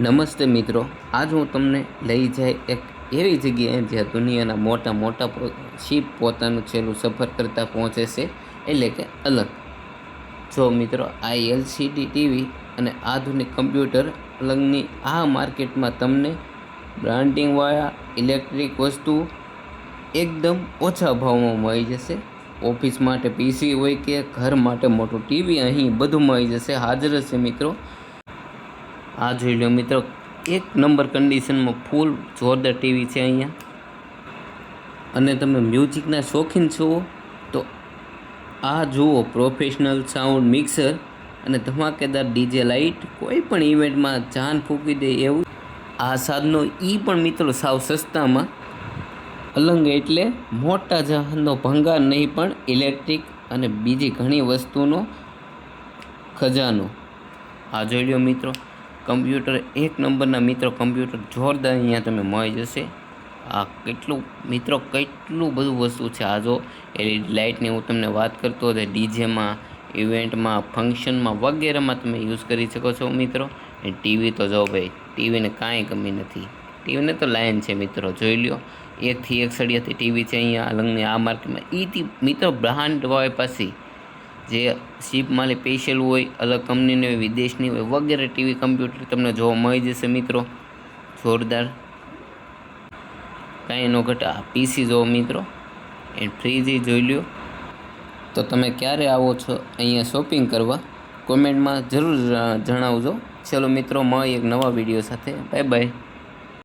નમસ્તે મિત્રો, આજ હું તમને લઈ જાય એક એવી જગ્યાએ જ્યાં દુનિયાના મોટા મોટા શિપ પોતાનું છેલ્લું સફર કરતાં પહોંચે છે, એટલે કે અલગ. જો મિત્રો, આ એલસીડી ટીવી અને આધુનિક કમ્પ્યુટર અલગની આ માર્કેટમાં તમને બ્રાન્ડિંગવાળા ઇલેક્ટ્રિક વસ્તુઓ એકદમ ઓછા ભાવમાં મળી જશે. ઓફિસ માટે પીસી હોય કે ઘર માટે મોટું ટીવી, અહીં બધું મળી જશે. હાજર છે મિત્રો. આ જોઈ લો મિત્રો, એક નંબર કન્ડિશનમાં ફૂલ જોરદાર ટીવી છે અહીંયા. અને તમે મ્યુઝિકના શોખીન છો તો આ જુઓ, પ્રોફેશનલ સાઉન્ડ મિક્સર અને ધમાકેદાર ડીજે લાઇટ. કોઈ પણ ઇવેન્ટમાં જાન ફૂંકી દે એવું આ સાધનો, પણ મિત્રો સાવ સસ્તામાં. અલંગ એટલે મોટા જહાજનો ભંગાર નહીં, પણ ઇલેક્ટ્રિક અને બીજી ઘણી વસ્તુનો ખજાનો. આ જોઈ લો મિત્રો, કમ્પ્યુટર એક નંબરના મિત્રો. કમ્પ્યુટર જોરદાર અહીંયા તમે મળી જશે. આ કેટલું બધું વસ્તુ છે. આ જો એલઈડી લાઇટની હું તમને વાત કરતો હતો, ડીજેમાં, ઇવેન્ટમાં, ફંક્શનમાં વગેરેમાં તમે યુઝ કરી શકો છો મિત્રો. એ ટીવી તો જો ભાઈ, ટીવીને કાંઈ કમી નથી. ટીવીને તો લાઈન છે મિત્રો. જોઈ લ્યો, એકથી એક સળિયાથી ટીવી છે અહીંયા અલંગની આ માર્કેટમાં. એથી મિત્રો બ્રાન્ડ હોય પછી જે શિપ માલી સ્પેશિયલ હોય, અલગ કંપનીની હોય, વિદેશની હોય વગેરે ટીવી કમ્પ્યુટર તમને જોવા મળી જશે મિત્રો. જોરદાર, કાંઈ ન ઘટે. આ પીસી જોવો મિત્રો, એ ફ્રીજ જોઈ લ્યો. તો તમે ક્યારે આવો છો અહીંયા શોપિંગ કરવા, કોમેન્ટમાં જરૂર જણાવજો. ચલો મિત્રો, મળીએ એક નવા વિડીયો સાથે. Bye bye.